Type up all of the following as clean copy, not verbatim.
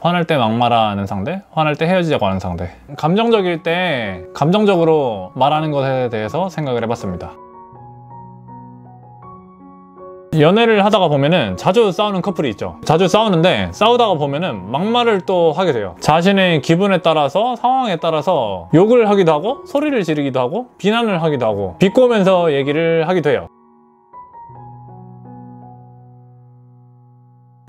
화날 때 막말하는 상대, 화날 때 헤어지자고 하는 상대. 감정적일 때 감정적으로 말하는 것에 대해서 생각을 해봤습니다. 연애를 하다가 보면은 자주 싸우는 커플이 있죠. 자주 싸우는데 싸우다가 보면은 막말을 또 하게 돼요. 자신의 기분에 따라서, 상황에 따라서 욕을 하기도 하고 소리를 지르기도 하고 비난을 하기도 하고 비꼬면서 얘기를 하기도 해요.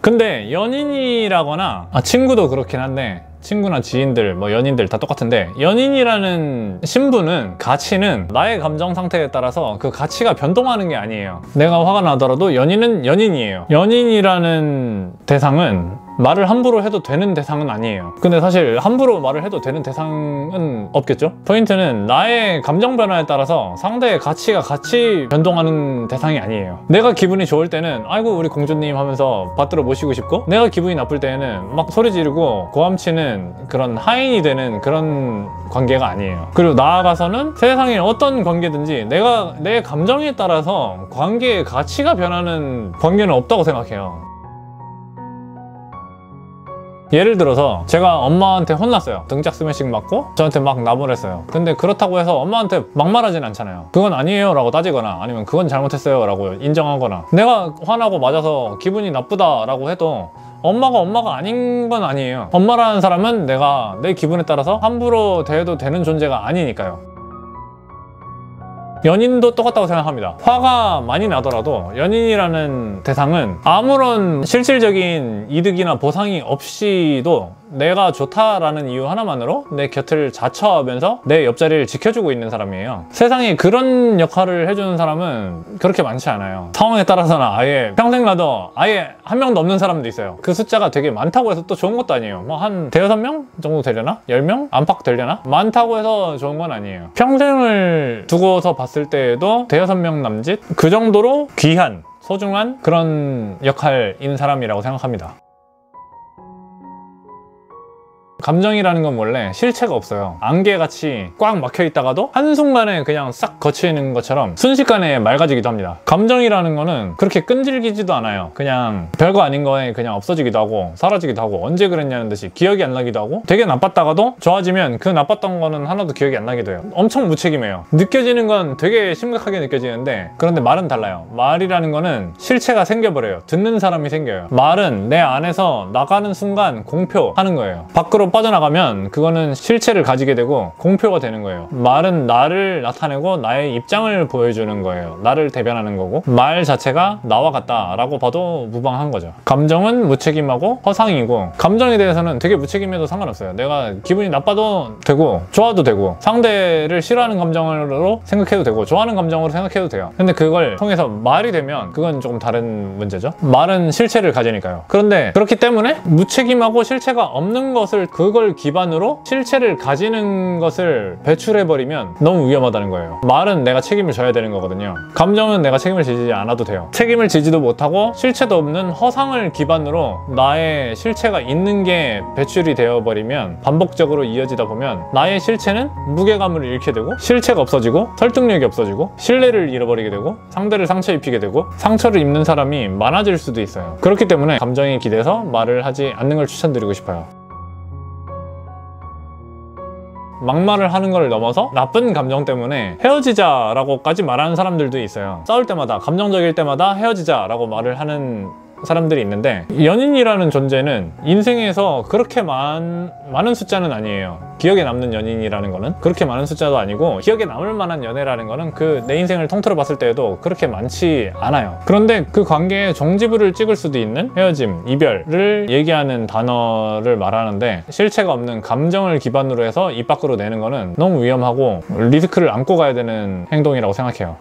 근데 연인이라거나 친구도 그렇긴 한데, 친구나 지인들, 뭐 연인들 다 똑같은데, 연인이라는 신분은, 가치는 나의 감정 상태에 따라서 그 가치가 변동하는 게 아니에요. 내가 화가 나더라도 연인은 연인이에요. 연인이라는 대상은 말을 함부로 해도 되는 대상은 아니에요. 근데 사실 함부로 말을 해도 되는 대상은 없겠죠? 포인트는 나의 감정 변화에 따라서 상대의 가치가 같이 변동하는 대상이 아니에요. 내가 기분이 좋을 때는 아이고 우리 공주님 하면서 받들어 모시고 싶고, 내가 기분이 나쁠 때는 막 소리 지르고 고함치는 그런 하인이 되는 그런 관계가 아니에요. 그리고 나아가서는 세상에 어떤 관계든지 내 감정에 따라서 관계의 가치가 변하는 관계는 없다고 생각해요. 예를 들어서 제가 엄마한테 혼났어요. 등짝 스매싱 맞고 저한테 막 나무랬어요. 근데 그렇다고 해서 엄마한테 막말하진 않잖아요. 그건 아니에요 라고 따지거나, 아니면 그건 잘못했어요 라고 인정하거나, 내가 화나고 맞아서 기분이 나쁘다 라고 해도 엄마가 아닌 건 아니에요. 엄마라는 사람은 내가 내 기분에 따라서 함부로 대해도 되는 존재가 아니니까요. 연인도 똑같다고 생각합니다. 화가 많이 나더라도 연인이라는 대상은 아무런 실질적인 이득이나 보상이 없이도 내가 좋다라는 이유 하나만으로 내 곁을 자처하면서 내 옆자리를 지켜주고 있는 사람이에요. 세상에 그런 역할을 해주는 사람은 그렇게 많지 않아요. 상황에 따라서는 아예 평생 나도 아예 한 명도 없는 사람도 있어요. 그 숫자가 되게 많다고 해서 또 좋은 것도 아니에요. 뭐 한 대여섯 명 정도 되려나? 10명? 안팎 되려나? 많다고 해서 좋은 건 아니에요. 평생을 두고서 봤을 때에도 대여섯 명 남짓? 그 정도로 귀한, 소중한 그런 역할인 사람이라고 생각합니다. 감정이라는 건 원래 실체가 없어요. 안개같이 꽉 막혀 있다가도 한순간에 그냥 싹 거치는 것처럼 순식간에 맑아지기도 합니다. 감정이라는 거는 그렇게 끈질기지도 않아요. 그냥 별거 아닌 거에 그냥 없어지기도 하고 사라지기도 하고, 언제 그랬냐는 듯이 기억이 안 나기도 하고, 되게 나빴다가도 좋아지면 그 나빴던 거는 하나도 기억이 안 나기도 해요. 엄청 무책임해요. 느껴지는 건 되게 심각하게 느껴지는데, 그런데 말은 달라요. 말이라는 거는 실체가 생겨버려요. 듣는 사람이 생겨요. 말은 내 안에서 나가는 순간 공표하는 거예요. 밖으로 빠져나가면 그거는 실체를 가지게 되고 공표가 되는 거예요. 말은 나를 나타내고 나의 입장을 보여주는 거예요. 나를 대변하는 거고, 말 자체가 나와 같다라고 봐도 무방한 거죠. 감정은 무책임하고 허상이고, 감정에 대해서는 되게 무책임해도 상관없어요. 내가 기분이 나빠도 되고 좋아도 되고, 상대를 싫어하는 감정으로 생각해도 되고 좋아하는 감정으로 생각해도 돼요. 근데 그걸 통해서 말이 되면 그건 조금 다른 문제죠. 말은 실체를 가지니까요. 그런데 그렇기 때문에 무책임하고 실체가 없는 것을, 그걸 기반으로 실체를 가지는 것을 배출해버리면 너무 위험하다는 거예요. 말은 내가 책임을 져야 되는 거거든요. 감정은 내가 책임을 지지 않아도 돼요. 책임을 지지도 못하고 실체도 없는 허상을 기반으로 나의 실체가 있는 게 배출이 되어버리면, 반복적으로 이어지다 보면 나의 실체는 무게감을 잃게 되고, 실체가 없어지고 설득력이 없어지고 신뢰를 잃어버리게 되고 상대를 상처 입히게 되고 상처를 입는 사람이 많아질 수도 있어요. 그렇기 때문에 감정에 기대서 말을 하지 않는 걸 추천드리고 싶어요. 막말을 하는 걸 넘어서 나쁜 감정 때문에 헤어지자라고까지 말하는 사람들도 있어요. 싸울 때마다, 감정적일 때마다 헤어지자라고 말을 하는 사람들이 있는데, 연인이라는 존재는 인생에서 그렇게 많은 숫자는 아니에요. 기억에 남는 연인이라는 거는 그렇게 많은 숫자도 아니고, 기억에 남을 만한 연애라는 거는 그 내 인생을 통틀어 봤을 때에도 그렇게 많지 않아요. 그런데 그 관계에 종지부를 찍을 수도 있는 헤어짐, 이별을 얘기하는 단어를 말하는데, 실체가 없는 감정을 기반으로 해서 입 밖으로 내는 거는 너무 위험하고 리스크를 안고 가야 되는 행동이라고 생각해요.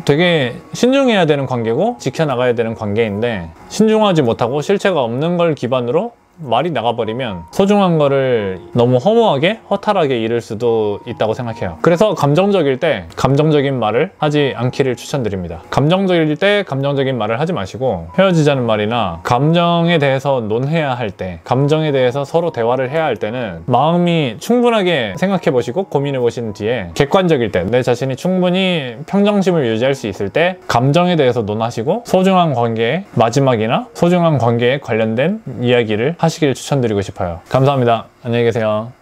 되게 신중해야 되는 관계고 지켜나가야 되는 관계인데, 신중하지 못하고 실체가 없는 걸 기반으로 말이 나가버리면 소중한 거를 너무 허무하게 허탈하게 잃을 수도 있다고 생각해요. 그래서 감정적일 때 감정적인 말을 하지 않기를 추천드립니다. 감정적일 때 감정적인 말을 하지 마시고 헤어지자는 말이나 감정에 대해서 논해야 할 때, 감정에 대해서 서로 대화를 해야 할 때는 마음이 충분하게 생각해 보시고 고민해 보신 뒤에 객관적일 때, 내 자신이 충분히 평정심을 유지할 수 있을 때 감정에 대해서 논하시고 소중한 관계의 마지막이나 소중한 관계에 관련된 이야기를 하시길 추천드리고 싶어요. 감사합니다. 안녕히 계세요.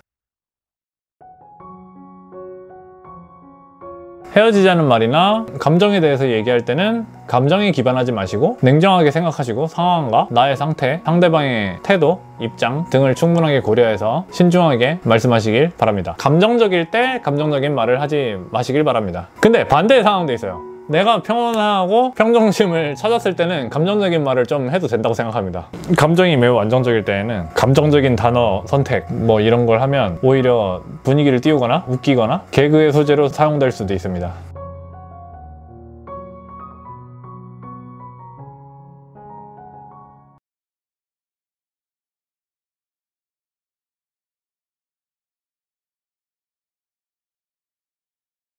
헤어지자는 말이나 감정에 대해서 얘기할 때는 감정에 기반하지 마시고 냉정하게 생각하시고 상황과 나의 상태, 상대방의 태도, 입장 등을 충분하게 고려해서 신중하게 말씀하시길 바랍니다. 감정적일 때 감정적인 말을 하지 마시길 바랍니다. 근데 반대의 상황도 있어요. 내가 평온하고 평정심을 찾았을 때는 감정적인 말을 좀 해도 된다고 생각합니다. 감정이 매우 안정적일 때에는 감정적인 단어 선택 뭐 이런 걸 하면 오히려 분위기를 띄우거나 웃기거나 개그의 소재로 사용될 수도 있습니다.